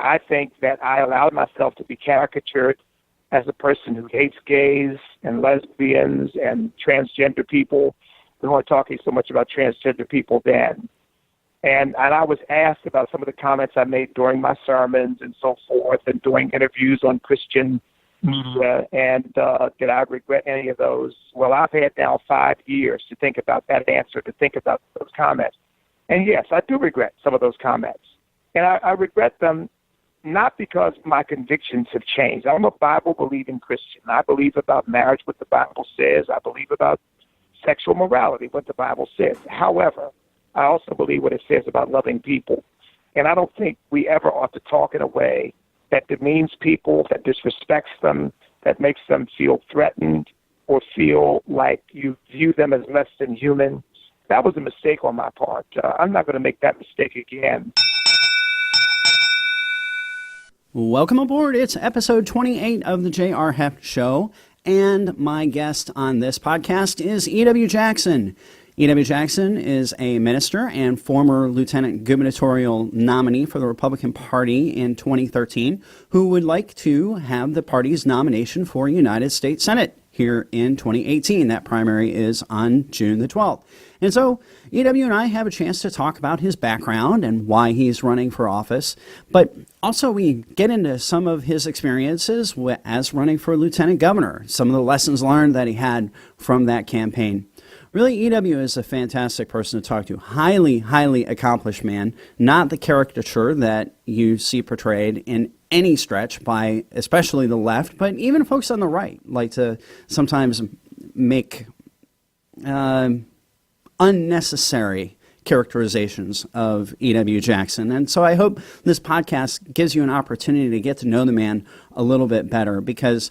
I think that I allowed myself to be caricatured as a person who hates gays and lesbians and transgender people. We weren't talking so much about transgender people then. And I was asked about some of the comments I made during my sermons and so forth, and doing interviews on Christian media, and did I regret any of those? Well, I've had now 5 years to think about that answer, to think about those comments. And yes, I do regret some of those comments. And I regret them not because my convictions have changed. I'm a Bible-believing Christian. I believe about marriage, what the Bible says. I believe about sexual morality, what the Bible says. However, I also believe what it says about loving people. And I don't think we ever ought to talk in a way that demeans people, that disrespects them, that makes them feel threatened or feel like you view them as less than human. That was a mistake on my part. I'm not going to make that mistake again. Welcome aboard. It's episode 28 of the J.R. Heft Show. And my guest on this podcast is E.W. Jackson. E.W. Jackson is a minister and former lieutenant gubernatorial nominee for the Republican Party in 2013, who would like to have the party's nomination for United States Senate here in 2018. That primary is on June the 12th. And so E.W. and I have a chance to talk about his background and why he's running for office, but also we get into some of his experiences as running for lieutenant governor, some of the lessons learned that he had from that campaign. Really, E.W. is a fantastic person to talk to. Highly, highly accomplished man, not the caricature that you see portrayed in any stretch by especially the left, but even folks on the right like to sometimes make unnecessary characterizations of E.W. Jackson. And so I hope this podcast gives you an opportunity to get to know the man a little bit better, because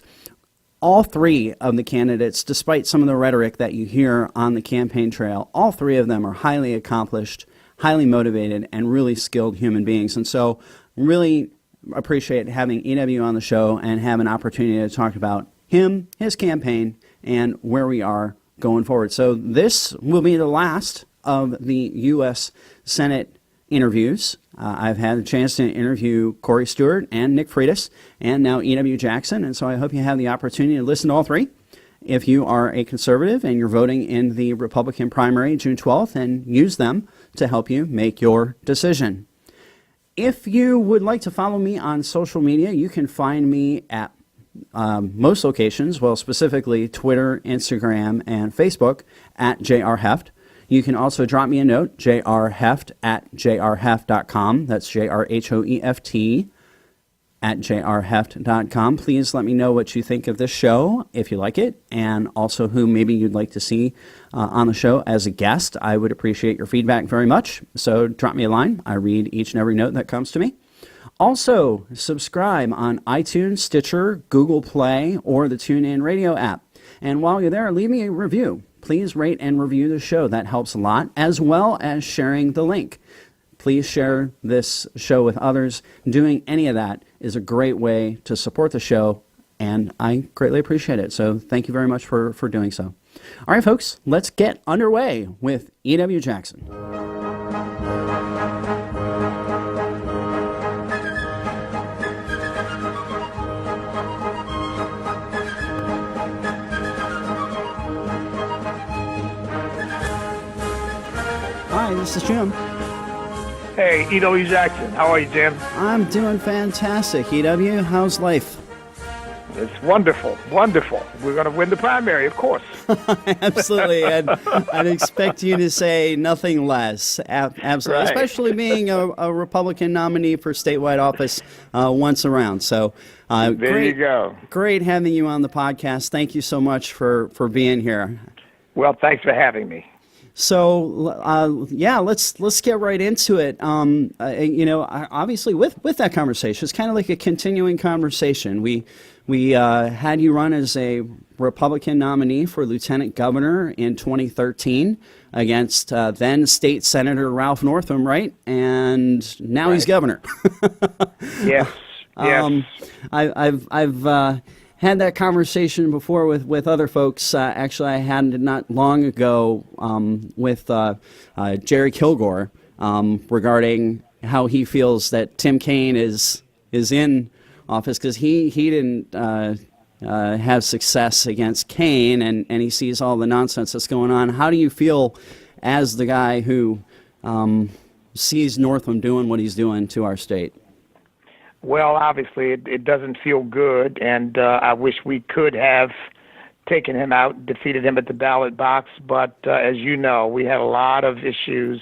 all three of the candidates, despite some of the rhetoric that you hear on the campaign trail, all three of them are highly accomplished, highly motivated, and really skilled human beings. And so really appreciate having E.W. on the show and have an opportunity to talk about him, his campaign, and where we are going forward. So this will be the last of the U.S. Senate interviews. I've had a chance to interview Corey Stewart and Nick Freitas and now E.W. Jackson, and so I hope you have the opportunity to listen to all three. If you are a conservative and you're voting in the Republican primary June 12th, and use them to help you make your decision. If you would like to follow me on social media, you can find me at most locations, well, specifically Twitter, Instagram, and Facebook at J.R. Heft. You can also drop me a note, jrheft@jrheft.com. That's JRHOEFT at jrheft.com. Please let me know what you think of this show, if you like it, and also who maybe you'd like to see on the show as a guest. I would appreciate your feedback very much. So drop me a line. I read each and every note that comes to me. Also, subscribe on iTunes, Stitcher, Google Play, or the TuneIn Radio app. And while you're there, leave me a review. Please rate and review the show. That helps a lot, as well as sharing the link. Please share this show with others. Doing any of that is a great way to support the show, and I greatly appreciate it. So thank you very much for doing so. All right, folks, let's get underway with E.W. Jackson. Hi, this is Jim. Hey, E.W. Jackson. How are you, Jim? I'm doing fantastic. E.W., how's life? It's wonderful, wonderful. We're going to win the primary, of course. Absolutely. And I'd expect you to say nothing less. Absolutely. Right. Especially being a Republican nominee for statewide office once around. So there you go. Great having you on the podcast. Thank you so much for being here. Well, thanks for having me. So, let's get right into it. Obviously with that conversation, it's kind of like a continuing conversation. We had you run as a Republican nominee for lieutenant governor in 2013 against then State Senator Ralph Northam, right? And now he's governor. Yes. Yes. I've had that conversation before with other folks. Actually, I had it not long ago with Jerry Kilgore regarding how he feels that Tim Kaine is is in office, because he didn't have success against Kane, and he sees all the nonsense that's going on. How do you feel as the guy who sees Northam doing what he's doing to our state? Well, obviously, it doesn't feel good, and I wish we could have taken him out, defeated him at the ballot box. But as you know, we had a lot of issues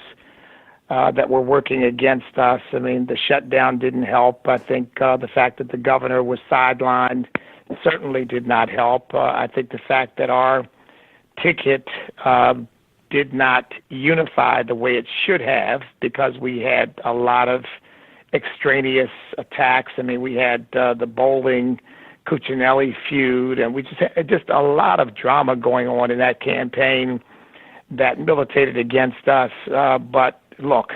that were working against us. I mean, the shutdown didn't help. I think the fact that the governor was sidelined certainly did not help. I think the fact that our ticket did not unify the way it should have, because we had a lot of extraneous attacks. I mean, we had the Bowling Cuccinelli feud, and we just a lot of drama going on in that campaign that militated against us. But look,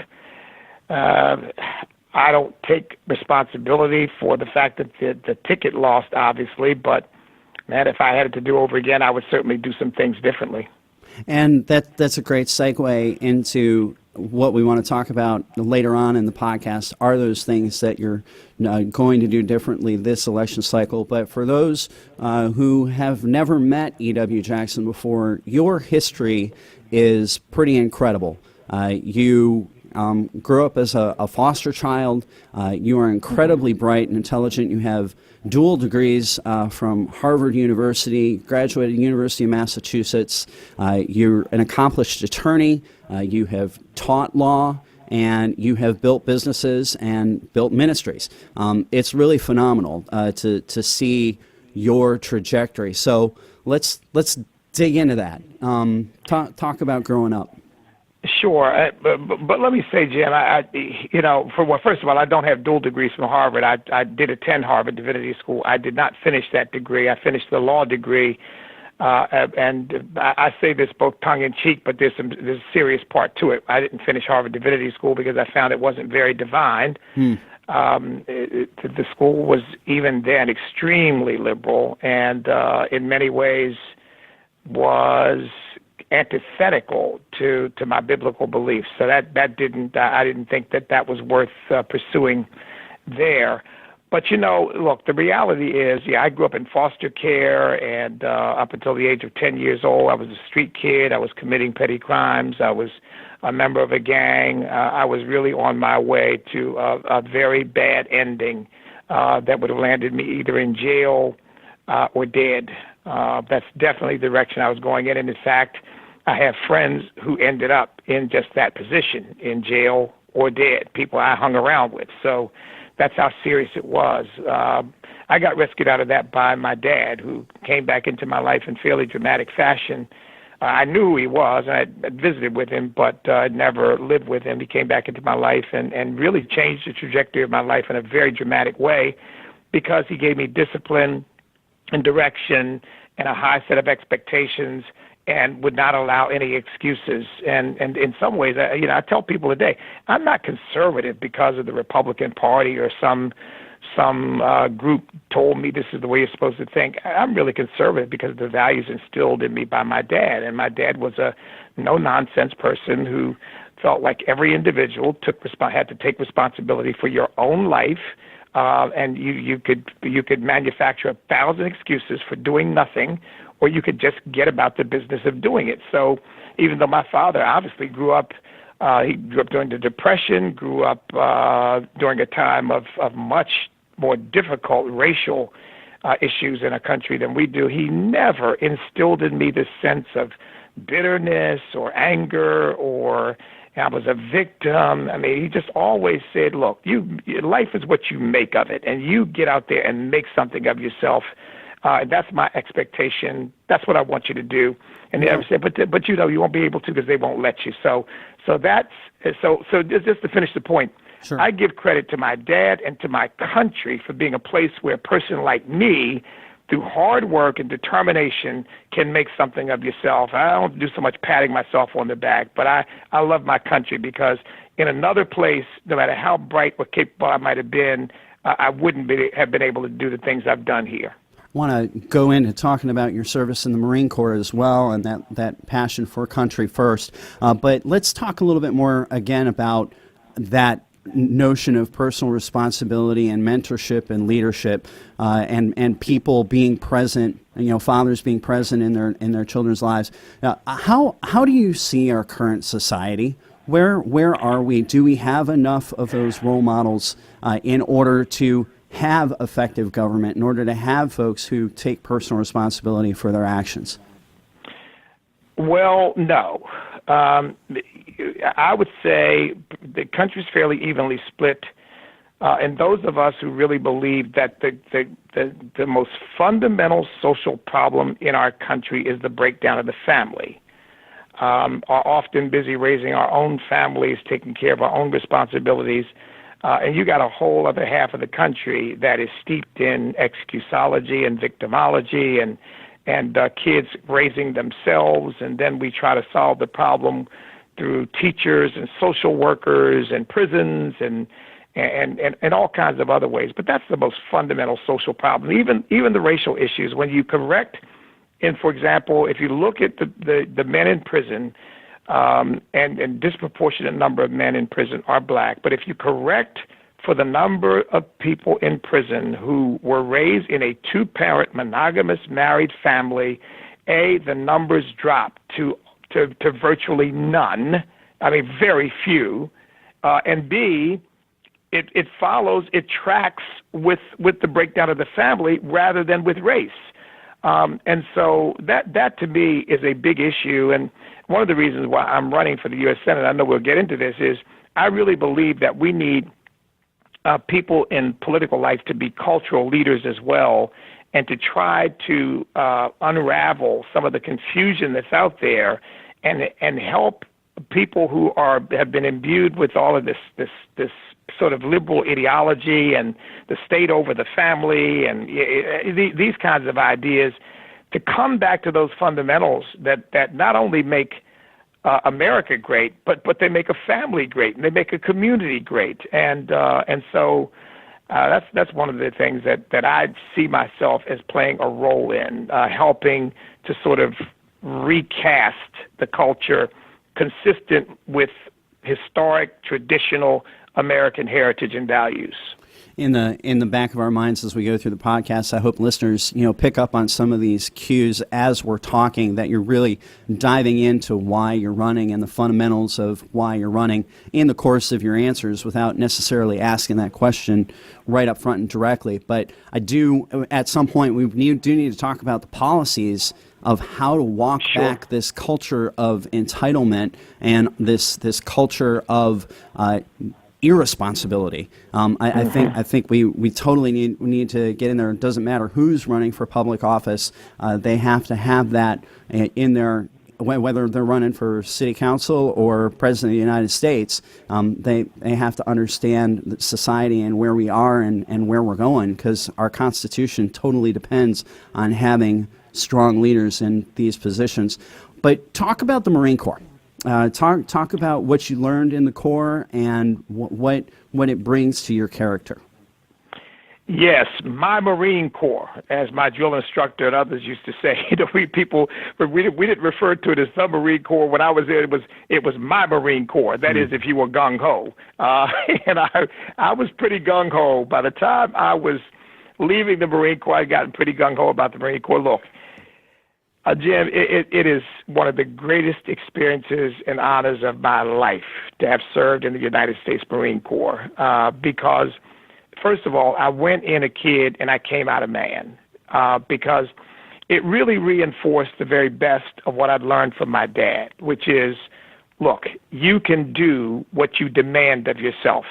I don't take responsibility for the fact that the ticket lost, obviously, but man, if I had it to do over again, I would certainly do some things differently. And that's a great segue into what we want to talk about later on in the podcast. Are those things that you're going to do differently this election cycle? But for those who have never met E.W. Jackson before, your history is pretty incredible. You grew up as a foster child. You are incredibly bright and intelligent. You have dual degrees from Harvard University, graduated University of Massachusetts. You're an accomplished attorney. You have taught law, and you have built businesses and built ministries. It's really phenomenal to see your trajectory. So let's dig into that. Talk about growing up. Sure, but let me say, Jim, first of all, I don't have dual degrees from Harvard. I did attend Harvard Divinity School. I did not finish that degree. I finished the law degree, and I say this both tongue in cheek, but there's a serious part to it. I didn't finish Harvard Divinity School because I found it wasn't very divine. The school was even then extremely liberal, and in many ways was antithetical to my biblical beliefs. So that didn't I didn't think that was worth pursuing there. But look, the reality is, I grew up in foster care, and up until the age of 10 years old, I was a street kid. I was committing petty crimes. I was a member of a gang. I was really on my way to a very bad ending that would have landed me either in jail or dead. That's definitely the direction I was going in. And in fact, I have friends who ended up in just that position, in jail or dead, people I hung around with. So that's how serious it was. I got rescued out of that by my dad, who came back into my life in fairly dramatic fashion. I knew who he was, and I visited with him, but I'd never lived with him. He came back into my life and really changed the trajectory of my life in a very dramatic way, because he gave me discipline and direction and a high set of expectations, and would not allow any excuses. And in some ways, I tell people today, I'm not conservative because of the Republican Party or some group told me this is the way you're supposed to think. I'm really conservative because of the values instilled in me by my dad. And my dad was a no-nonsense person who felt like every individual had to take responsibility for your own life. And you could manufacture 1,000 excuses for doing nothing, or you could just get about the business of doing it. So even though my father obviously grew up during the Depression, grew up during a time of much more difficult racial issues in a country than we do, he never instilled in me this sense of bitterness or anger or I was a victim. I mean, he just always said, look, life is what you make of it, and you get out there and make something of yourself. That's my expectation. That's what I want you to do. And they ever said, but you won't be able to because they won't let you. So just to finish the point, sure. I give credit to my dad and to my country for being a place where a person like me, through hard work and determination, can make something of yourself. I don't do so much patting myself on the back, but I love my country, because in another place, no matter how bright or capable I might have been, I wouldn't have been able to do the things I've done here. I want to go into talking about your service in the Marine Corps as well, and that passion for country first. But let's talk a little bit more again about that notion of personal responsibility and mentorship and leadership, and people being present, fathers being present in their children's lives. How do you see our current society? Where are we? Do we have enough of those role models in order to have effective government, in order to have folks who take personal responsibility for their actions? Well, no. I would say the country's fairly evenly split, and those of us who really believe that the most fundamental social problem in our country is the breakdown of the family, are often busy raising our own families, taking care of our own responsibilities, and you got a whole other half of the country that is steeped in excusology and victimology and kids raising themselves, and then we try to solve the problem through teachers and social workers and prisons and all kinds of other ways. But that's the most fundamental social problem. Even the racial issues, when you correct, and for example, if you look at the men in prison, and disproportionate number of men in prison are black, but if you correct for the number of people in prison who were raised in a two-parent monogamous married family, the numbers drop to virtually none. I mean, very few. And B, it tracks with the breakdown of the family rather than with race. And so that to me is a big issue. And one of the reasons why I'm running for the U.S. Senate, I know we'll get into this, is I really believe that we need people in political life to be cultural leaders as well, and to try to unravel some of the confusion that's out there, and help people who have been imbued with all of this sort of liberal ideology and the state over the family and these kinds of ideas, to come back to those fundamentals that not only make America great, but they make a family great, and they make a community great, and so that's one of the things that I see myself as playing a role in, helping to sort of recast the culture consistent with historic, traditional American heritage and values. In the back of our minds as we go through the podcast, I hope listeners, pick up on some of these cues as we're talking, that you're really diving into why you're running and the fundamentals of why you're running in the course of your answers, without necessarily asking that question right up front and directly. But I do, at some point, we do need to talk about the policies of how to walk back this culture of entitlement and this culture of irresponsibility. I think we totally need to get in there. It doesn't matter who's running for public office. They have to have that in their, whether they're running for city council or president of the United States. They have to understand society and where we are and where we're going, because our Constitution totally depends on having strong leaders in these positions. But talk about the Marine Corps. Talk about what you learned in the Corps and what it brings to your character. Yes, my Marine Corps, as my drill instructor and others used to say. We didn't refer to it as the Marine Corps. When I was there, it was my Marine Corps. That is, if you were gung ho, and I was pretty gung ho. By the time I was leaving the Marine Corps, I'd gotten pretty gung ho about the Marine Corps. Look, Jim, it is one of the greatest experiences and honors of my life to have served in the United States Marine Corps, because, first of all, I went in a kid and I came out a man, because it really reinforced the very best of what I'd learned from my dad, which is, look, you can do what you demand of yourself.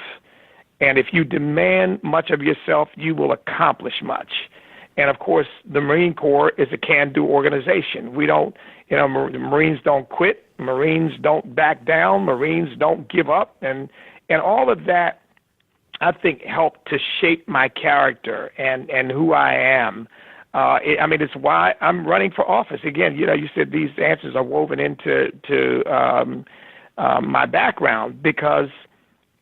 And if you demand much of yourself, you will accomplish much. And, of course, the Marine Corps is a can-do organization. We don't, the Marines don't quit. Marines don't back down. Marines don't give up. And all of that, I think, helped to shape my character and who I am. It's why I'm running for office. Again, you said these answers are woven into my background, because,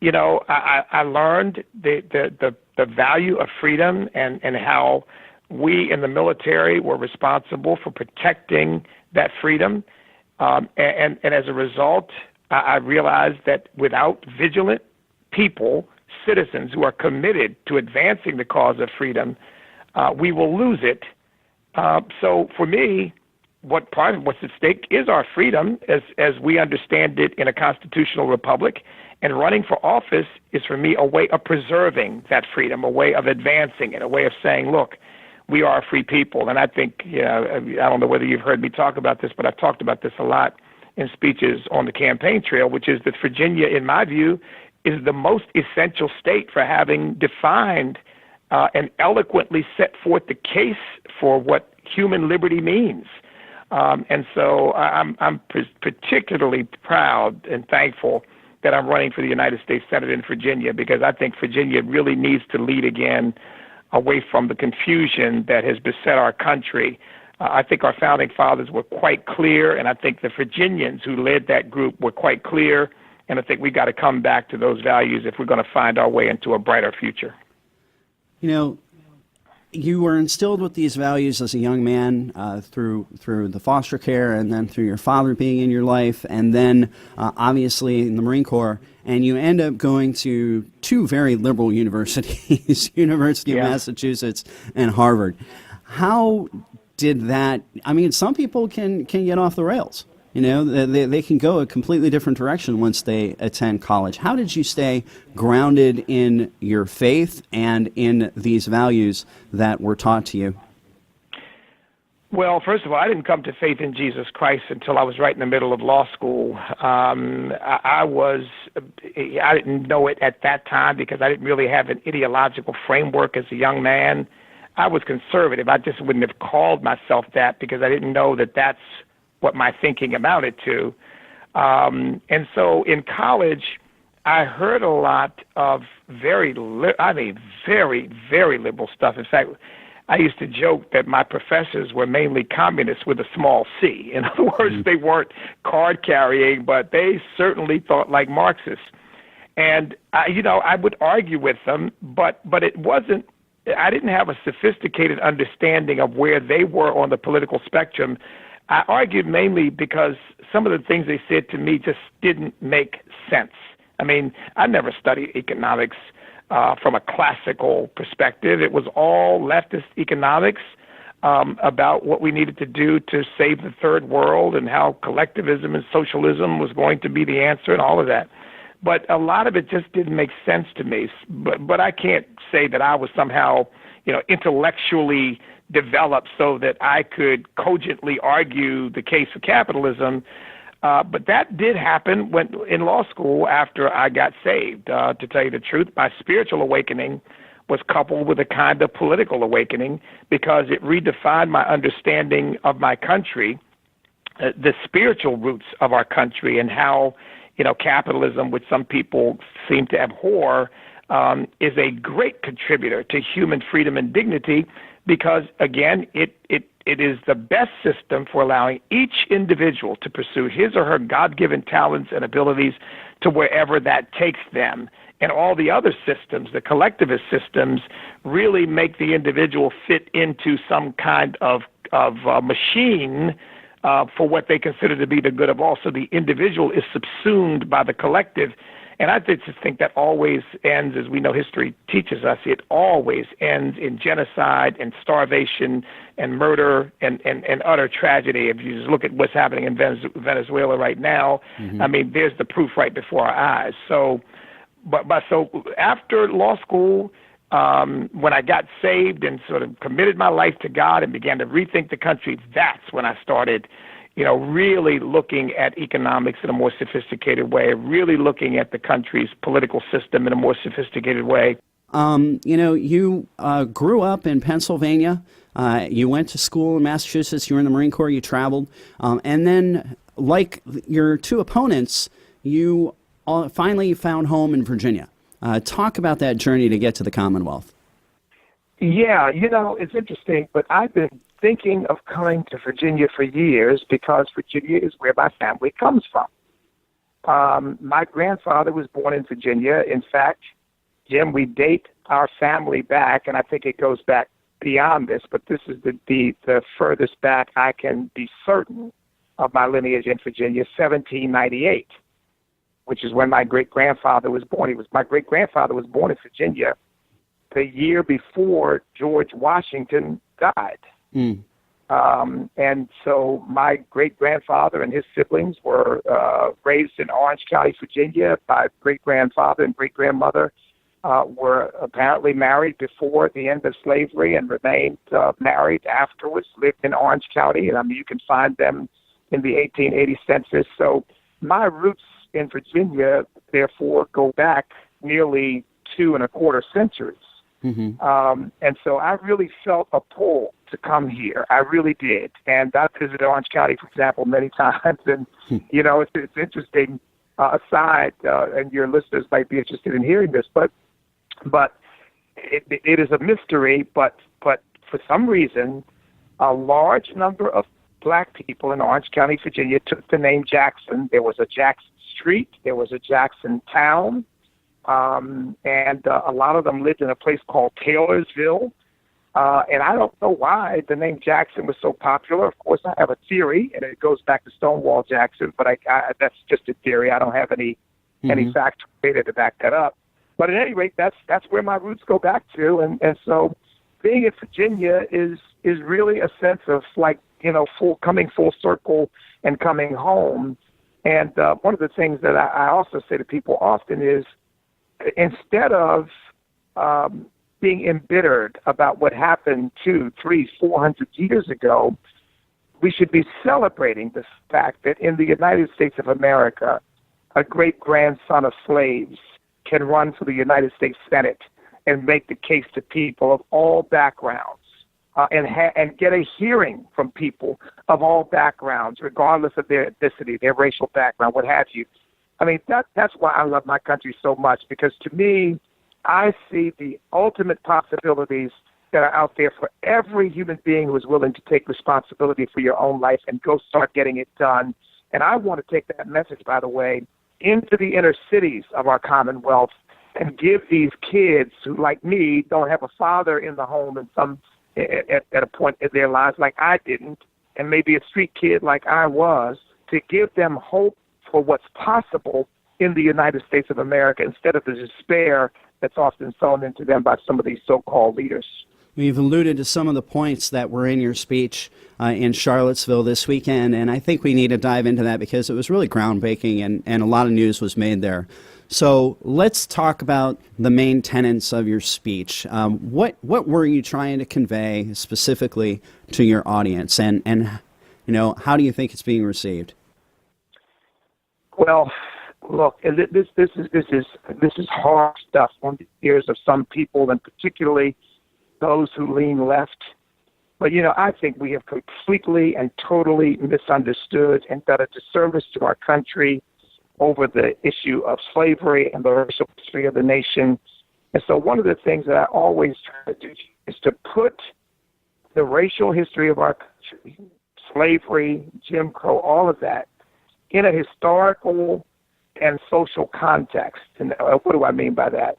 I learned the value of freedom and how we in the military were responsible for protecting that freedom. And as a result, I realized that without vigilant people, citizens who are committed to advancing the cause of freedom, we will lose it. So for me, what's at stake is our freedom as we understand it in a constitutional republic. And running for office is, for me, a way of preserving that freedom, a way of advancing it, a way of saying, look, we are a free people. And I think, I don't know whether you've heard me talk about this, but I've talked about this a lot in speeches on the campaign trail, which is that Virginia, in my view, is the most essential state for having defined and eloquently set forth the case for what human liberty means. And so I'm particularly proud and thankful that I'm running for the United States Senate in Virginia, because I think Virginia really needs to lead again away from the confusion that has beset our country. I think our founding fathers were quite clear, and I think the Virginians who led that group were quite clear, and I think we got to come back to those values if we're going to find our way into a brighter future. You were instilled with these values as a young man through the foster care, and then through your father being in your life, and then obviously in the Marine Corps, and you end up going to two very liberal universities, University of Massachusetts and Harvard. How did that, some people can get off the rails. They can go a completely different direction once they attend college. How did you stay grounded in your faith and in these values that were taught to you? Well, first of all, I didn't come to faith in Jesus Christ until I was right in the middle of law school. I didn't know it at that time because I didn't really have an ideological framework as a young man. I was conservative. I just wouldn't have called myself that because I didn't know that that's what my thinking amounted to. And so in college, I heard a lot of very, very liberal stuff. In fact, I used to joke that my professors were mainly communists with a small c. In other words, they weren't card carrying, but they certainly thought like Marxists. And, I would argue with them, but it wasn't, I didn't have a sophisticated understanding of where they were on the political spectrum. I argued mainly because some of the things they said to me just didn't make sense. I never studied economics from a classical perspective. It was all leftist economics about what we needed to do to save the third world and how collectivism and socialism was going to be the answer and all of that. But a lot of it just didn't make sense to me. But I can't say that I was somehow, intellectually developed so that I could cogently argue the case for capitalism. But that did happen in law school after I got saved. To tell you the truth, my spiritual awakening was coupled with a kind of political awakening because it redefined my understanding of my country, the spiritual roots of our country, and how, capitalism, which some people seem to abhor, is a great contributor to human freedom and dignity. Because, again, it is the best system for allowing each individual to pursue his or her God-given talents and abilities to wherever that takes them. And all the other systems, the collectivist systems, really make the individual fit into some kind of machine for what they consider to be the good of all. So the individual is subsumed by the collective. And I just think that always ends, as we know history teaches us, it always ends in genocide and starvation and murder and utter tragedy. If you just look at what's happening in Venezuela right now, there's the proof right before our eyes. So after law school, when I got saved and sort of committed my life to God and began to rethink the country, that's when I started really looking at economics in a more sophisticated way, really looking at the country's political system in a more sophisticated way. You grew up in Pennsylvania. You went to school in Massachusetts. You were in the Marine Corps. You traveled. And then, like your two opponents, you finally found home in Virginia. Talk about that journey to get to the Commonwealth. Yeah, it's interesting, but I've been thinking of coming to Virginia for years because Virginia is where my family comes from. My grandfather was born in Virginia. In fact, Jim, we date our family back, and I think it goes back beyond this, but this is the furthest back I can be certain of my lineage in Virginia, 1798. which is when my great-grandfather was born. My great-grandfather was born in Virginia the year before George Washington died. Mm. And so my great-grandfather and his siblings were raised in Orange County, Virginia. My great-grandfather and great-grandmother were apparently married before the end of slavery and remained married afterwards, lived in Orange County. And I mean, you can find them in the 1880 census. So my roots in Virginia, therefore, go back nearly 2.25 centuries. Mm-hmm. And so I really felt a pull to come here. I really did. And I visited Orange County, for example, many times. And, it's interesting, aside, and your listeners might be interested in hearing this, but it is a mystery, but for some reason, a large number of black people in Orange County, Virginia, took the name Jackson. There was a Jackson Street. There was a Jackson Town. And a lot of them lived in a place called Taylorsville. And I don't know why the name Jackson was so popular. Of course, I have a theory, and it goes back to Stonewall Jackson, but I that's just a theory. I don't have any factual data to back that up. But at any rate, that's where my roots go back to. And so being in Virginia is really a sense of coming full circle and coming home. And one of the things that I also say to people often is, instead of being embittered about what happened 200, 300, 400 years ago, we should be celebrating the fact that in the United States of America, a great-grandson of slaves can run for the United States Senate and make the case to people of all backgrounds and get a hearing from people of all backgrounds, regardless of their ethnicity, their racial background, what have you. I mean, that's why I love my country so much, because to me, I see the ultimate possibilities that are out there for every human being who is willing to take responsibility for your own life and go start getting it done. And I want to take that message, by the way, into the inner cities of our Commonwealth and give these kids who, like me, don't have a father in the home at a point in their lives like I didn't, and maybe a street kid like I was, to give them hope for what's possible in the United States of America instead of the despair that's often thrown into them by some of these so-called leaders. We've alluded to some of the points that were in your speech in Charlottesville this weekend, and I think we need to dive into that because it was really groundbreaking and a lot of news was made there. So let's talk about the main tenets of your speech. What were you trying to convey specifically to your audience, and how do you think it's being received? Well, look, this is hard stuff on the ears of some people, and particularly those who lean left. But I think we have completely and totally misunderstood and done a disservice to our country over the issue of slavery and the racial history of the nation. And so one of the things that I always try to do is to put the racial history of our country, slavery, Jim Crow, all of that, in a historical and social context. And what do I mean by that?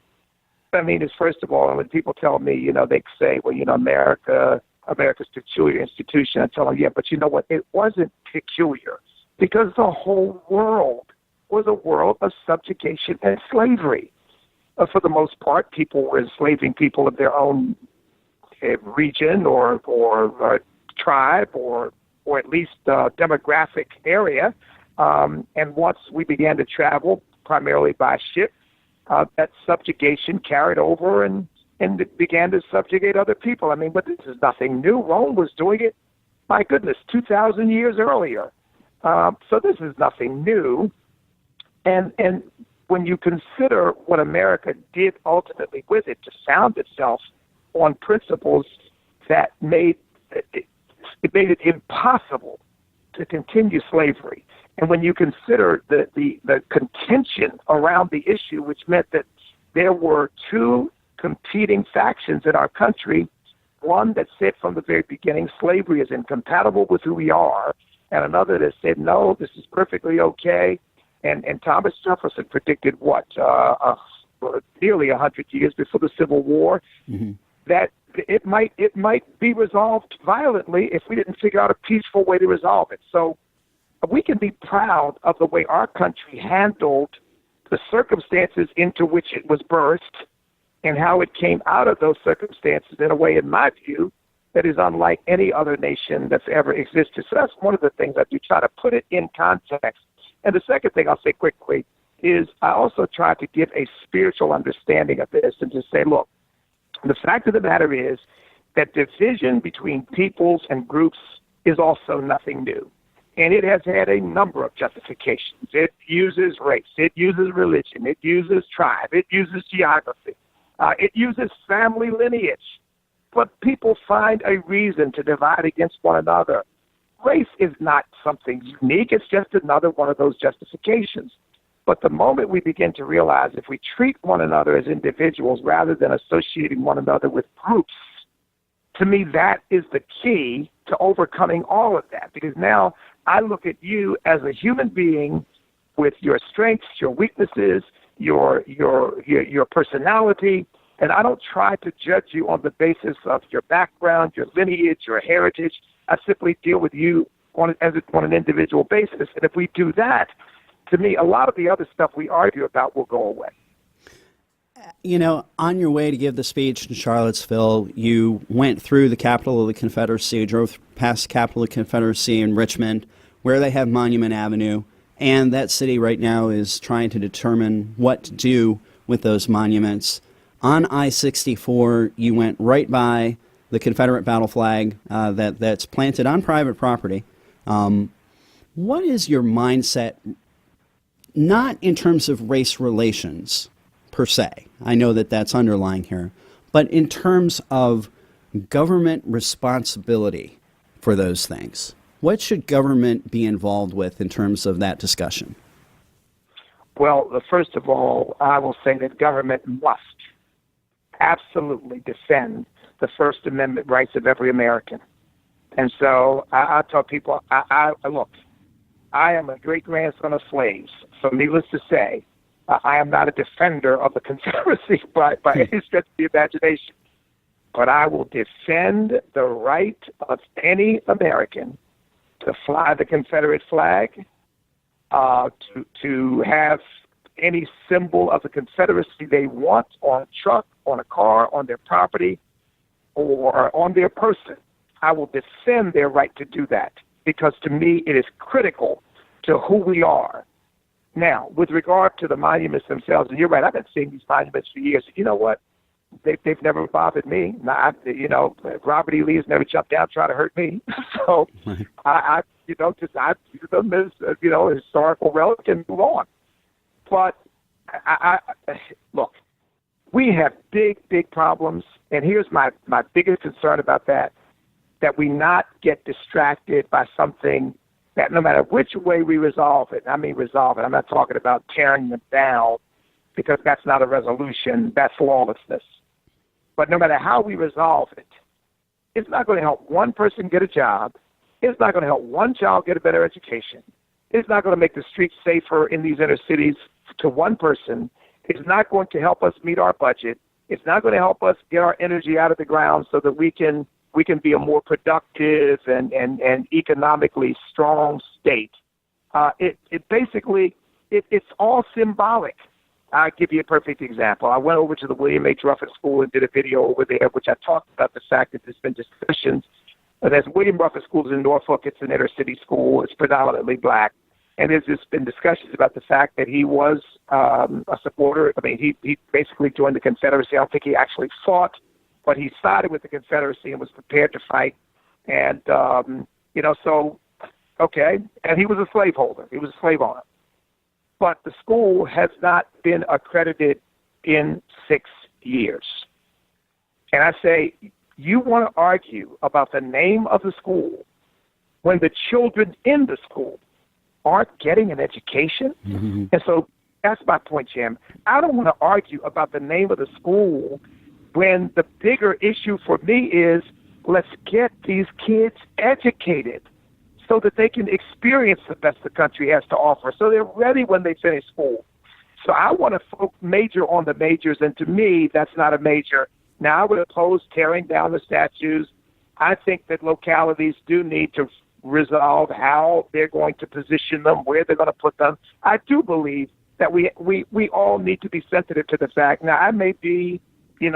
What I mean is, first of all, when people tell me, they say, well, America's a peculiar institution, I tell them, yeah, but you know what? It wasn't peculiar, because the whole world was a world of subjugation and slavery. For the most part, people were enslaving people of their own region or tribe or at least demographic area. And once we began to travel primarily by ship, that subjugation carried over and it began to subjugate other people. I mean, but this is nothing new. Rome was doing it, my goodness, 2,000 years earlier. So this is nothing new. And when you consider what America did ultimately with it to found itself on principles that made it impossible to continue slavery, and when you consider the contention around the issue, which meant that there were two competing factions in our country, one that said from the very beginning slavery is incompatible with who we are, and another that said, no, this is perfectly okay. And Thomas Jefferson predicted nearly 100 years before the Civil War, that it might be resolved violently if we didn't figure out a peaceful way to resolve it. So we can be proud of the way our country handled the circumstances into which it was birthed and how it came out of those circumstances in a way, in my view, that is unlike any other nation that's ever existed. So that's one of the things I do, try to put it in context. And the second thing I'll say quickly is I also try to give a spiritual understanding of this and to say, look, the fact of the matter is that division between peoples and groups is also nothing new. And it has had a number of justifications. It uses race. It uses religion. It uses tribe. It uses geography. It uses family lineage. But people find a reason to divide against one another. Race is not something unique. It's just another one of those justifications. But the moment we begin to realize if we treat one another as individuals rather than associating one another with groups, to me, that is the key to overcoming all of that. Because now I look at you as a human being with your strengths, your weaknesses, your personality, and I don't try to judge you on the basis of your background, your lineage, your heritage. I simply deal with you on an individual basis. And if we do that, to me, a lot of the other stuff we argue about will go away. You know, on your way to give the speech in Charlottesville, you went through the capital of the Confederacy, drove past the capital of the Confederacy in Richmond, where they have Monument Avenue, and that city right now is trying to determine what to do with those monuments. On I-64, you went right by the Confederate battle flag that's planted on private property. What is your mindset, not in terms of race relations per se, I know that that's underlying here, but in terms of government responsibility for those things? What should government be involved with in terms of that discussion? Well, first of all, I will say that government must absolutely defend the First Amendment rights of every American. And so I tell people, look, I am a great-grandson of slaves, so needless to say, I am not a defender of the Confederacy by any stretch of the imagination. But I will defend the right of any American to fly the Confederate flag, to have any symbol of the Confederacy they want on a truck, on a car, on their property, or on their person. I will defend their right to do that because to me it is critical to who we are. Now, with regard to the monuments themselves, and you're right, I've been seeing these monuments for years. You know what? They've never bothered me. Robert E. Lee has never jumped out trying to hurt me. So I use them as a historical relic and move on. But look, we have big problems, and here's my biggest concern about that we not get distracted by something that no matter which way we resolve it, I'm not talking about tearing them down because that's not a resolution, that's lawlessness. But no matter how we resolve it, it's not going to help one person get a job. It's not going to help one child get a better education. It's not going to make the streets safer in these inner cities to one person. It's not going to help us meet our budget. It's not going to help us get our energy out of the ground so that we can be a more productive and economically strong state. It's all symbolic. I'll give you a perfect example. I went over to the William H. Ruffin School and did a video over there, which I talked about the fact that there's been discussions. There's William Ruffin School is in Norfolk. It's an inner city school. It's predominantly black. And there's just been discussions about the fact that he was a supporter. I mean, he basically joined the Confederacy. I don't think he actually fought, but he sided with the Confederacy and was prepared to fight. And, okay. And he was a slaveholder. He was a slave owner. But the school has not been accredited in 6 years. And I say, you want to argue about the name of the school when the children in the school aren't getting an education? Mm-hmm. And so that's my point, Jim. I don't want to argue about the name of the school when the bigger issue for me is let's get these kids educated so that they can experience the best the country has to offer, so they're ready when they finish school. So I want to major on the majors, and to me, that's not a major. Now, I would oppose tearing down the statues. I think that localities do need to resolve how they're going to position them, where they're going to put them. I do believe that we all need to be sensitive to the fact. Now, I may be, I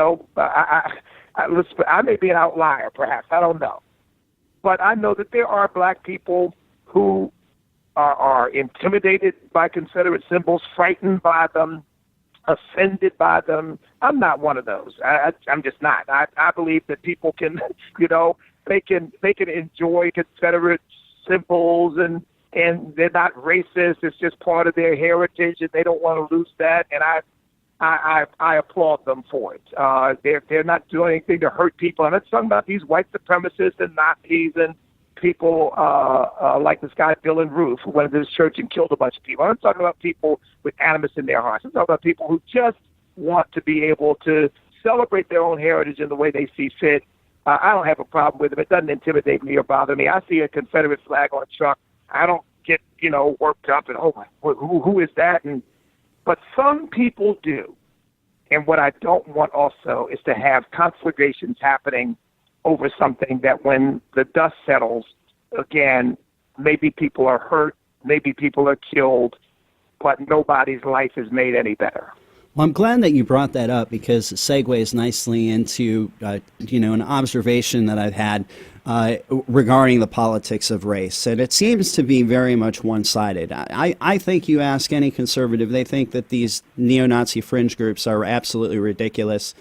may be an outlier, perhaps. I don't know. But I know that there are black people who are intimidated by Confederate symbols, frightened by them, offended by them. I'm not one of those. I'm just not. I believe that people can, they can enjoy Confederate symbols and they're not racist. It's just part of their heritage, and they don't want to lose that. And I applaud them for it. They're not doing anything to hurt people. I'm not talking about these white supremacists and Nazis and people like this guy Dylan Roof, who went to this church and killed a bunch of people. I'm not talking about people with animus in their hearts. I'm talking about people who just want to be able to celebrate their own heritage in the way they see fit. I don't have a problem with it. It doesn't intimidate me or bother me. I see a Confederate flag on a truck. I don't get, worked up and, who is that? But some people do. And what I don't want also is to have conflagrations happening over something that when the dust settles, again, maybe people are hurt, maybe people are killed, but nobody's life is made any better. Well, I'm glad that you brought that up because it segues nicely into, an observation that I've had regarding the politics of race. And it seems to be very much one-sided. I think you ask any conservative, they think that these neo-Nazi fringe groups are absolutely ridiculous.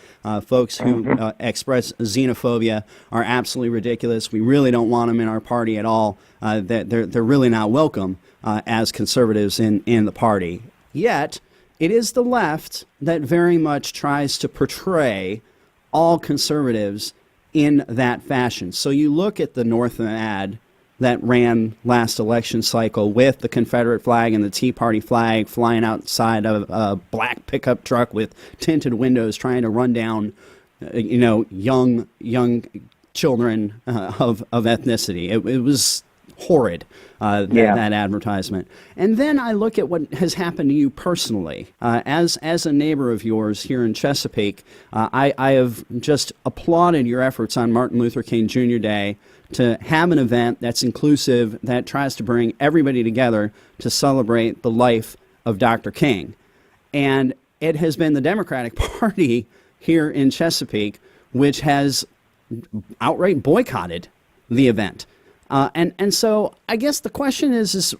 Folks who express xenophobia are absolutely ridiculous. We really don't want them in our party at all. They're really not welcome as conservatives in the party. Yet, it is the left that very much tries to portray all conservatives in that fashion. So you look at the Northam ad that ran last election cycle with the Confederate flag and the Tea Party flag flying outside of a black pickup truck with tinted windows trying to run down, young children of ethnicity. It was horrid, that advertisement. And then I look at what has happened to you personally. As a neighbor of yours here in Chesapeake, I have just applauded your efforts on Martin Luther King Jr. Day to have an event that's inclusive, that tries to bring everybody together to celebrate the life of Dr. King. And it has been the Democratic Party here in Chesapeake which has outright boycotted the event. And so I guess the question is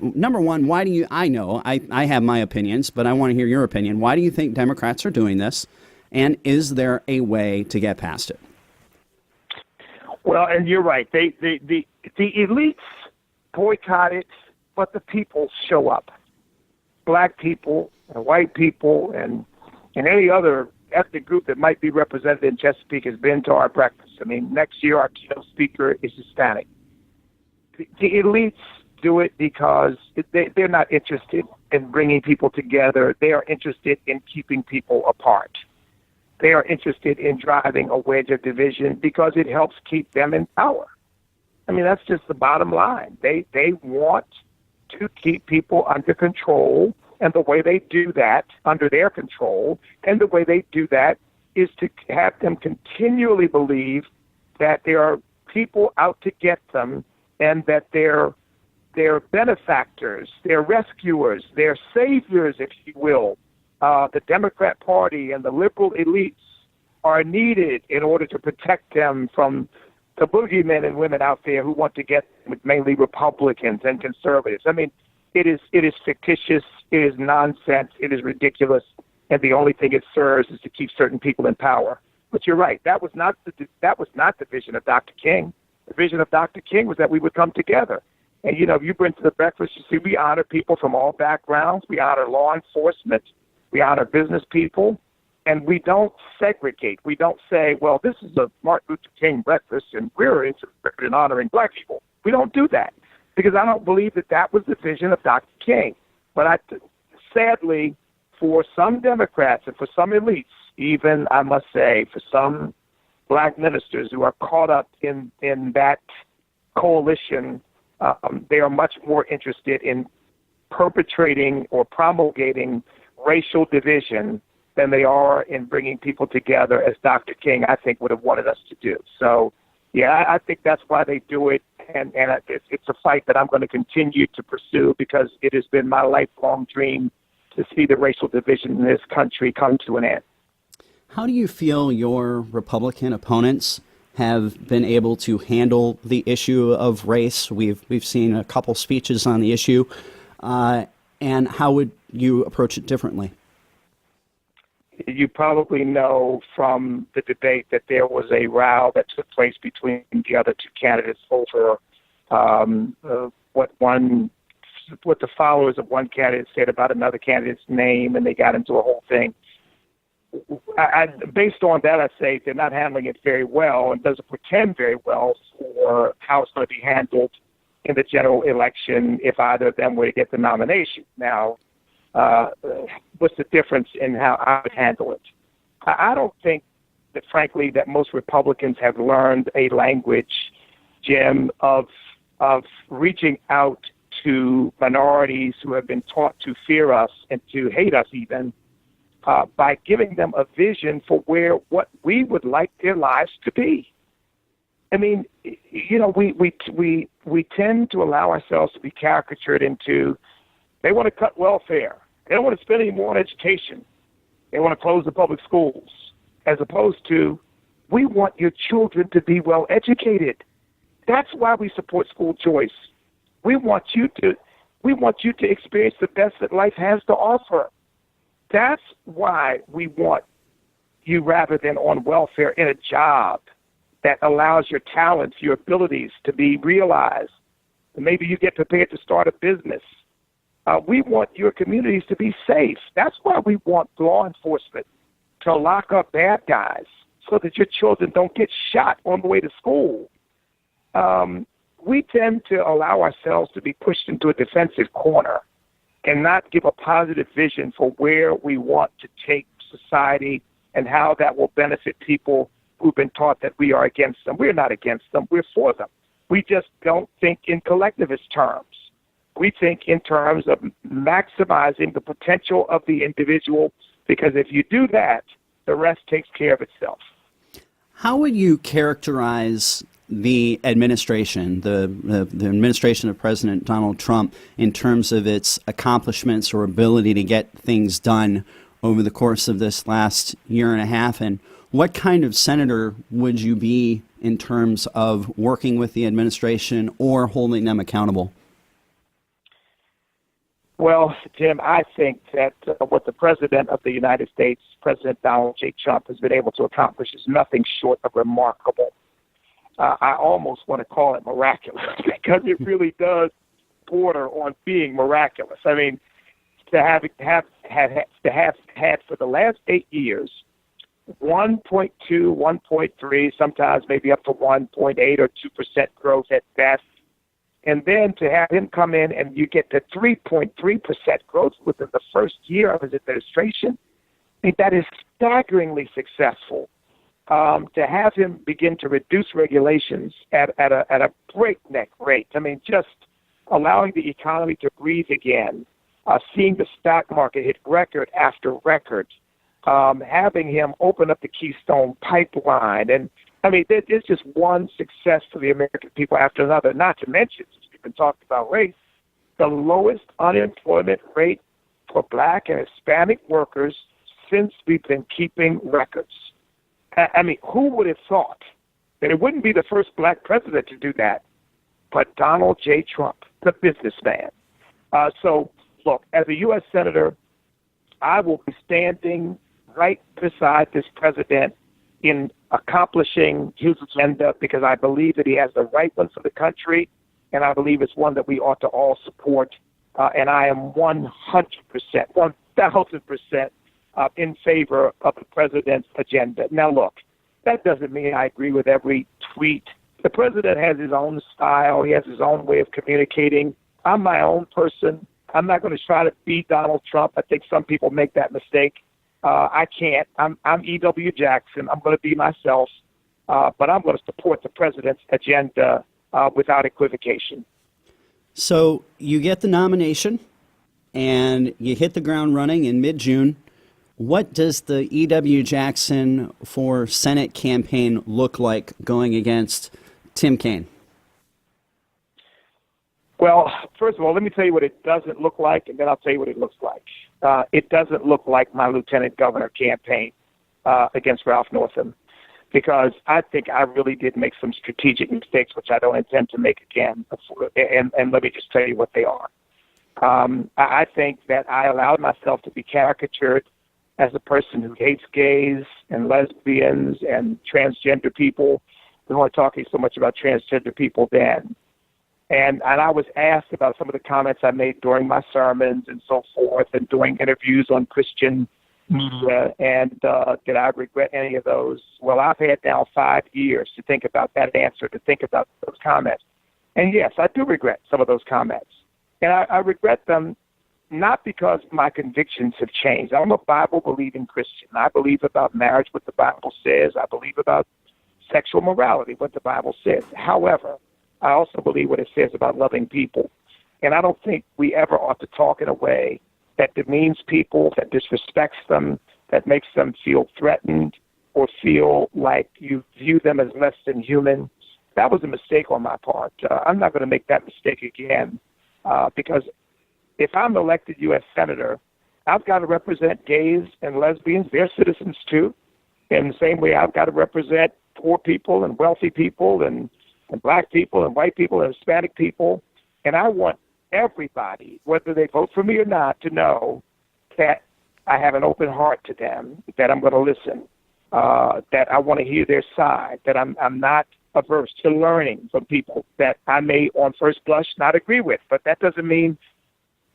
number one, why do you, I have my opinions, but I want to hear your opinion. Why do you think Democrats are doing this? And is there a way to get past it? Well, and you're right. The elites boycott it, but the people show up. Black people and white people and any other ethnic group that might be represented in Chesapeake has been to our breakfast. I mean, next year our keynote speaker is Hispanic. The elites do it because they're not interested in bringing people together. They are interested in keeping people apart. They are interested in driving a wedge of division because it helps keep them in power. I mean, that's just the bottom line. They want to keep people under control, and the way they do that, under their control, and the way they do that is to have them continually believe that there are people out to get them and that they're benefactors, they're rescuers, they're saviors, if you will. The Democrat Party and the liberal elites are needed in order to protect them from the boogeymen and women out there who want to get them, with mainly Republicans and conservatives. I mean, it is fictitious, it is nonsense, it is ridiculous, and the only thing it serves is to keep certain people in power. But you're right, that was not the vision of Dr. King. The vision of Dr. King was that we would come together. And, if you bring to the breakfast, you see we honor people from all backgrounds. We honor law enforcement. We honor business people. And we don't segregate. We don't say, well, this is a Martin Luther King breakfast, and we're interested in honoring black people. We don't do that because I don't believe that was the vision of Dr. King. But sadly, for some Democrats and for some elites, even, I must say, for some black ministers who are caught up in that coalition, they are much more interested in perpetrating or promulgating racial division than they are in bringing people together, as Dr. King, I think, would have wanted us to do. So, yeah, I think that's why they do it. and it's a fight that I'm going to continue to pursue because it has been my lifelong dream to see the racial division in this country come to an end. How do you feel your Republican opponents have been able to handle the issue of race? We've seen a couple speeches on the issue, and how would you approach it differently? You probably know from the debate that there was a row that took place between the other two candidates over what the followers of one candidate said about another candidate's name, and they got into a whole thing. Based on that, I say they're not handling it very well and doesn't pretend very well for how it's going to be handled in the general election if either of them were to get the nomination. Now, what's the difference in how I would handle it? I don't think that, frankly, that most Republicans have learned a language, Jim, of reaching out to minorities who have been taught to fear us and to hate us even, by giving them a vision for what we would like their lives to be. I mean, you know, we tend to allow ourselves to be caricatured into, they want to cut welfare. They don't want to spend any more on education. They want to close the public schools, as opposed to, we want your children to be well educated. That's why we support school choice. We want you to experience the best that life has to offer. That's why we want you, rather than on welfare, in a job that allows your talents, your abilities to be realized. And maybe you get prepared to start a business. We want your communities to be safe. That's why we want law enforcement to lock up bad guys so that your children don't get shot on the way to school. We tend to allow ourselves to be pushed into a defensive corner and not give a positive vision for where we want to take society and how that will benefit people who've been taught that we are against them. We're not against them. We're for them. We just don't think in collectivist terms. We think in terms of maximizing the potential of the individual, because if you do that, the rest takes care of itself. How would you characterize the administration, the administration of President Donald Trump, in terms of its accomplishments or ability to get things done over the course of this last year and a half? And what kind of senator would you be in terms of working with the administration or holding them accountable? Well, Jim, I think that what the President of the United States, President Donald J. Trump, has been able to accomplish is nothing short of remarkable. I almost want to call it miraculous because it really does border on being miraculous. I mean, to have had for the last 8 years 1.2, 1.3, sometimes maybe up to 1.8 or 2% growth at best, and then to have him come in and you get to 3.3% growth within the first year of his administration, I think that is staggeringly successful. To have him begin to reduce regulations at a breakneck rate. I mean, just allowing the economy to breathe again, seeing the stock market hit record after record, having him open up the Keystone Pipeline. And, I mean, there's just one success for the American people after another, not to mention, since we've been talking about race, the lowest unemployment rate for Black and Hispanic workers since we've been keeping records. I mean, who would have thought that it wouldn't be the first Black president to do that, but Donald J. Trump, the businessman. So, look, as a U.S. Senator, I will be standing right beside this president in accomplishing his agenda because I believe that he has the right one for the country, and I believe it's one that we ought to all support. And I am 100%, 1,000% in favor of the president's agenda. Now, look, that doesn't mean I agree with every tweet. The president has his own style. He has his own way of communicating. I'm my own person. I'm not going to try to be Donald Trump. I think some people make that mistake. I can't. I'm E.W. Jackson. I'm going to be myself, but I'm going to support the president's agenda without equivocation. So you get the nomination and you hit the ground running in mid-June. What does the E.W. Jackson for Senate campaign look like going against Tim Kaine? Well, first of all, let me tell you what it doesn't look like, and then I'll tell you what it looks like. It doesn't look like my lieutenant governor campaign against Ralph Northam, because I think I really did make some strategic mistakes, which I don't intend to make again. And let me just tell you what they are. I think that I allowed myself to be caricatured as a person who hates gays and lesbians and transgender people. We weren't talking so much about transgender people then. And I was asked about some of the comments I made during my sermons and so forth, and doing interviews on Christian media, and did I regret any of those? Well, I've had now 5 years to think about that answer, to think about those comments. And yes, I do regret some of those comments. And I regret them not because my convictions have changed. I'm a Bible-believing Christian. I believe about marriage, what the Bible says. I believe about sexual morality, what the Bible says. However, I also believe what it says about loving people. And I don't think we ever ought to talk in a way that demeans people, that disrespects them, that makes them feel threatened or feel like you view them as less than human. That was a mistake on my part. I'm not going to make that mistake again, because if I'm elected U.S. Senator, I've got to represent gays and lesbians. They're citizens too. In the same way, I've got to represent poor people and wealthy people and black people and white people and Hispanic people. And I want everybody, whether they vote for me or not, to know that I have an open heart to them, that I'm going to listen, that I want to hear their side, that I'm not averse to learning from people that I may on first blush not agree with. But that doesn't mean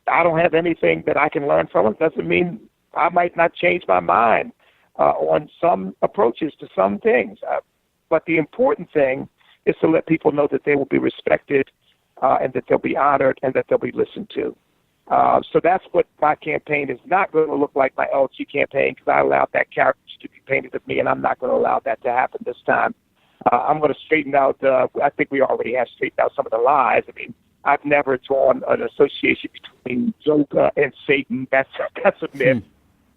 I don't have anything that I can learn from them. Doesn't mean I might not change my mind on some approaches to some things. But the important thing is to let people know that they will be respected and that they'll be honored and that they'll be listened to. So that's what my campaign is not going to look like my LG campaign, because I allowed that character to be painted of me, and I'm not going to allow that to happen this time. I'm going to straighten out, I think we already have straightened out some of the lies. I mean, I've never drawn an association between yoga and Satan. That's a myth.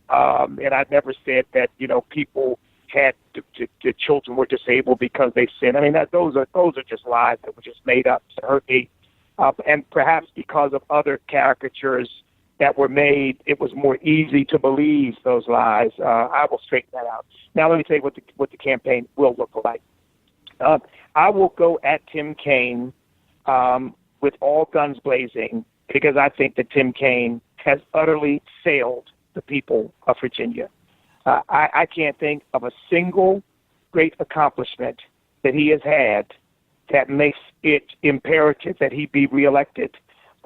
And I've never said that, people had the children were disabled because they sinned. I mean, those are just lies that were just made up to hurt me. And perhaps because of other caricatures that were made, it was more easy to believe those lies. I will straighten that out. Now, let me tell you what the campaign will look like. I will go at Tim Kaine with all guns blazing, because I think that Tim Kaine has utterly failed the people of Virginia. I can't think of a single great accomplishment that he has had that makes it imperative that he be reelected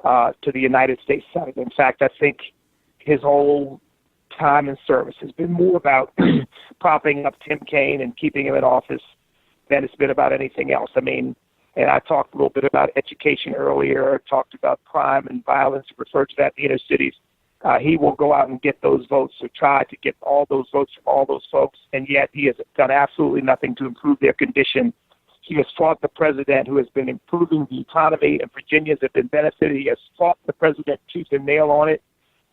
to the United States Senate. In fact, I think his whole time in service has been more about propping up Tim Kaine and keeping him in office than it's been about anything else. I mean, and I talked a little bit about education earlier, talked about crime and violence, referred to that in the inner cities. He will go out and get those votes, or try to get all those votes from all those folks, and yet he has done absolutely nothing to improve their condition. He has fought the president, who has been improving the economy, and Virginians have been benefited. He has fought the president tooth and nail on it.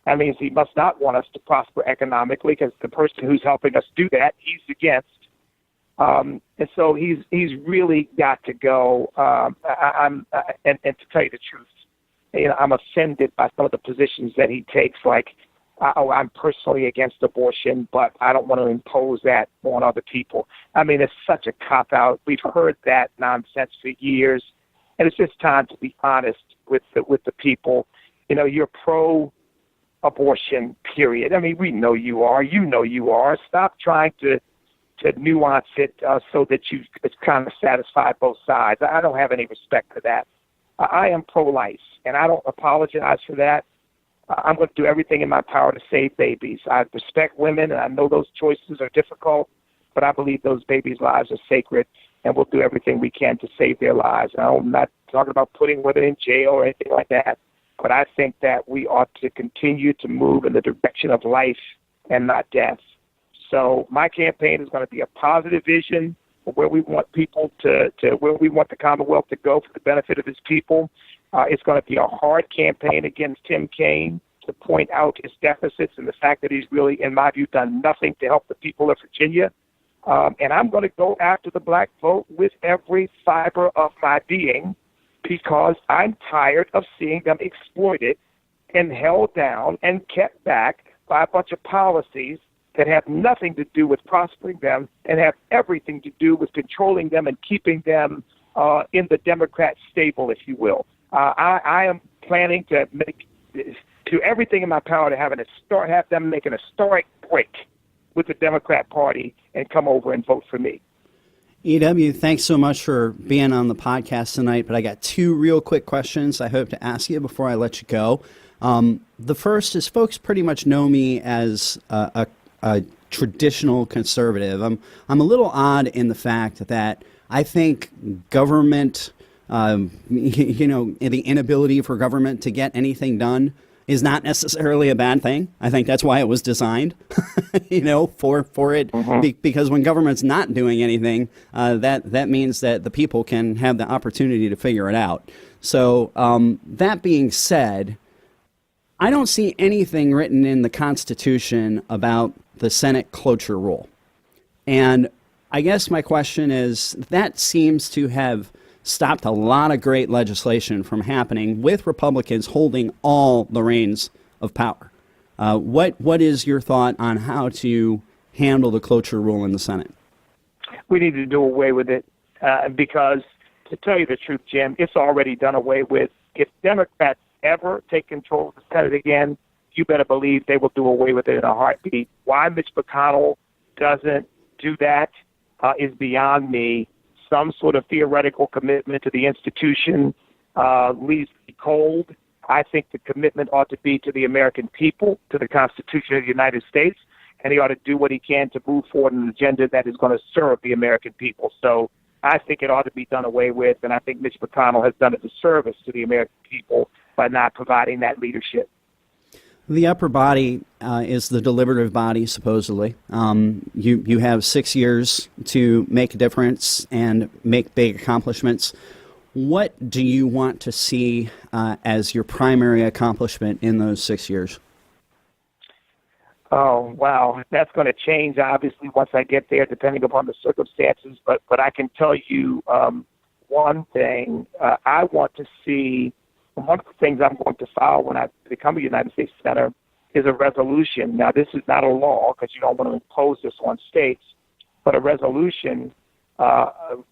That means he must not want us to prosper economically, because the person who's helping us do that, he's against. And so he's really got to go. And to tell you the truth, I'm offended by some of the positions that he takes, like, I'm personally against abortion, but I don't want to impose that on other people. I mean, it's such a cop-out. We've heard that nonsense for years, and it's just time to be honest with the people. You're pro-abortion, period. I mean, we know you are. You know you are. Stop trying to nuance it so that you kind of satisfy both sides. I don't have any respect for that. I am pro-life, and I don't apologize for that. I'm going to do everything in my power to save babies. I respect women, and I know those choices are difficult, but I believe those babies' lives are sacred, and we'll do everything we can to save their lives. I'm not talking about putting women in jail or anything like that, but I think that we ought to continue to move in the direction of life and not death. So my campaign is going to be a positive vision for where we want people to where we want the Commonwealth to go for the benefit of its people. It's going to be a hard campaign against Tim Kaine to point out his deficits and the fact that he's really, in my view, done nothing to help the people of Virginia. And I'm going to go after the black vote with every fiber of my being, because I'm tired of seeing them exploited and held down and kept back by a bunch of policies that have nothing to do with prospering them and have everything to do with controlling them and keeping them in the Democrat stable, if you will. I am planning to do everything in my power to have them make an historic break with the Democrat Party and come over and vote for me. EW, thanks so much for being on the podcast tonight, but I got two real quick questions I hope to ask you before I let you go. The first is, folks pretty much know me as a traditional conservative. I'm a little odd in the fact that I think government, the inability for government to get anything done is not necessarily a bad thing. I think that's why it was designed, for it, because when government's not doing anything, that means that the people can have the opportunity to figure it out. So that being said, I don't see anything written in the Constitution about the Senate cloture rule. And I guess my question is, that seems to have stopped a lot of great legislation from happening with Republicans holding all the reins of power. What is your thought on how to handle the cloture rule in the Senate? We need to do away with it because, to tell you the truth, Jim, it's already done away with. If Democrats ever take control of the Senate again, you better believe they will do away with it in a heartbeat. Why Mitch McConnell doesn't do that is beyond me. Some sort of theoretical commitment to the institution leaves me cold. I think the commitment ought to be to the American people, to the Constitution of the United States, and he ought to do what he can to move forward an agenda that is going to serve the American people. So I think it ought to be done away with, and I think Mitch McConnell has done a disservice to the American people by not providing that leadership. The upper body is the deliberative body, supposedly. You have 6 years to make a difference and make big accomplishments. What do you want to see as your primary accomplishment in those 6 years? Oh, wow. That's going to change, obviously, once I get there, depending upon the circumstances. But I can tell you one thing. I want to see, one of the things I'm going to file when I become a United States Senator is a resolution. Now, this is not a law because you don't want to impose this on states, but a resolution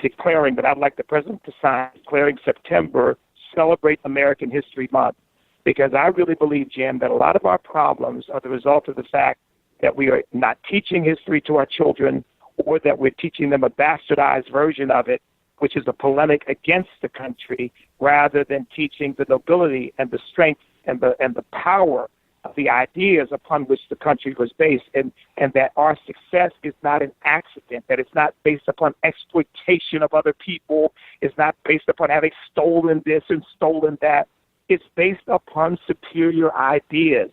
declaring that I'd like the president to sign, declaring September Celebrate American History Month. Because I really believe, Jim, that a lot of our problems are the result of the fact that we are not teaching history to our children, or that we're teaching them a bastardized version of it, which is a polemic against the country, rather than teaching the nobility and the strength and the power of the ideas upon which the country was based, and that our success is not an accident, that it's not based upon exploitation of other people, it's not based upon having stolen this and stolen that. It's based upon superior ideas.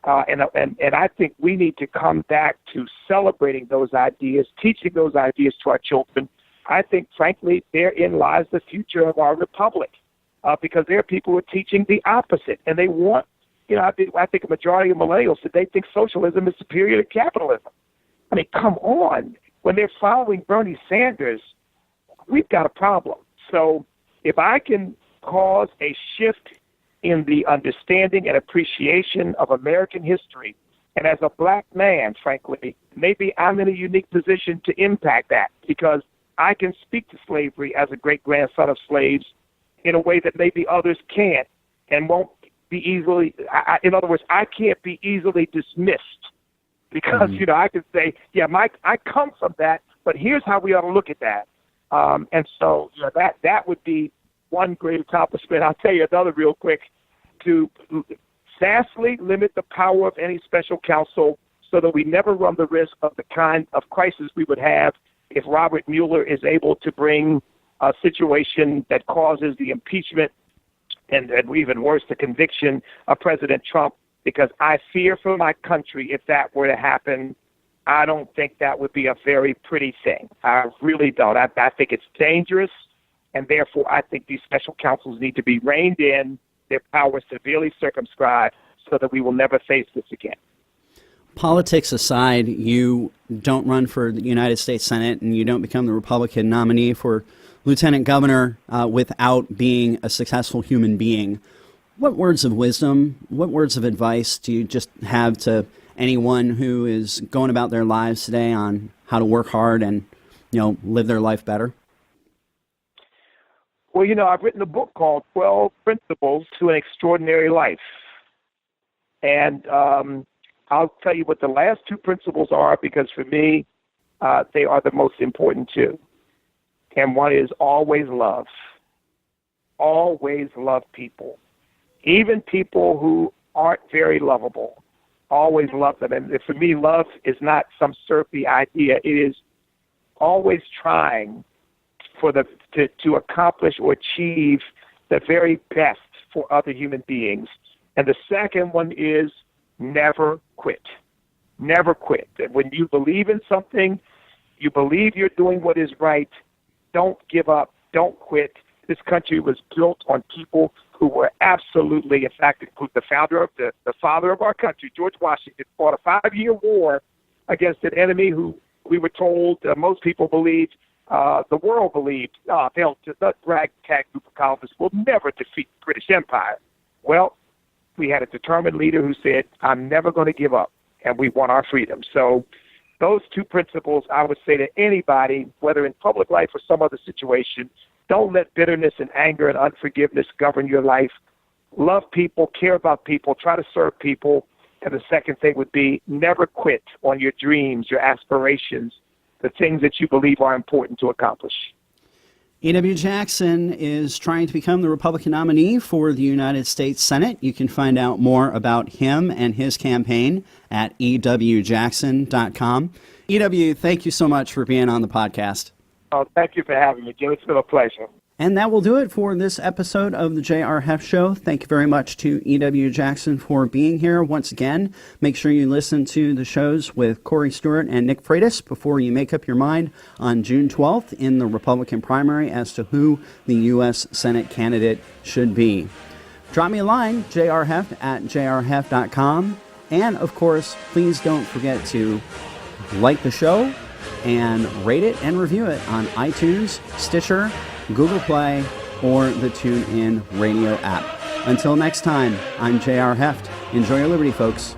And I think we need to come back to celebrating those ideas, teaching those ideas to our children. I think, frankly, therein lies the future of our republic, because there are people who are teaching the opposite. And they want, I think a majority of millennials today think socialism is superior to capitalism. I mean, come on. When they're following Bernie Sanders, we've got a problem. So if I can cause a shift in the understanding and appreciation of American history, and as a black man, frankly, maybe I'm in a unique position to impact that, because I can speak to slavery as a great-grandson of slaves in a way that maybe others can't and won't be easily, in other words, I can't be easily dismissed because, I can say, I come from that, but here's how we ought to look at that. And so that would be one great accomplishment. I'll tell you another real quick, to vastly limit the power of any special counsel so that we never run the risk of the kind of crisis we would have if Robert Mueller is able to bring a situation that causes the impeachment and even worse, the conviction of President Trump, because I fear for my country if that were to happen. I don't think that would be a very pretty thing. I really don't. I think it's dangerous, and therefore I think these special counsels need to be reined in, their powers severely circumscribed, so that we will never face this again. Politics aside, you don't run for the United States Senate and you don't become the Republican nominee for lieutenant governor without being a successful human being. What words of wisdom, what words of advice do you just have to anyone who is going about their lives today on how to work hard and, live their life better? Well, I've written a book called 12 Principles to an Extraordinary Life. And I'll tell you what the last two principles are, because for me, they are the most important too. And one is always love. Always love people. Even people who aren't very lovable. Always love them. And for me, love is not some syrupy idea. It is always trying to accomplish or achieve the very best for other human beings. And the second one is never quit. Never quit. And when you believe in something, you believe you're doing what is right, don't give up, don't quit. This country was built on people who were absolutely, in fact, the father of our country, George Washington, fought a 5-year war against an enemy who we were told, most people believed, the world believed, that ragtag group of colonists will never defeat the British Empire. Well, we had a determined leader who said, I'm never going to give up, and we won our freedom. So those two principles, I would say to anybody, whether in public life or some other situation, don't let bitterness and anger and unforgiveness govern your life. Love people, care about people, try to serve people. And the second thing would be never quit on your dreams, your aspirations, the things that you believe are important to accomplish. E.W. Jackson is trying to become the Republican nominee for the United States Senate. You can find out more about him and his campaign at ewjackson.com. E.W., thank you so much for being on the podcast. Oh, thank you for having me, Jim. It's been a pleasure. And that will do it for this episode of the J.R. Heft Show. Thank you very much to E.W. Jackson for being here. Once again, make sure you listen to the shows with Corey Stewart and Nick Freitas before you make up your mind on June 12th in the Republican primary as to who the U.S. Senate candidate should be. Drop me a line, jrheft@jrheft.com. And, of course, please don't forget to like the show and rate it and review it on iTunes, Stitcher, Google Play, or the TuneIn radio app. Until next time, I'm J.R. Heft. Enjoy your liberty, folks.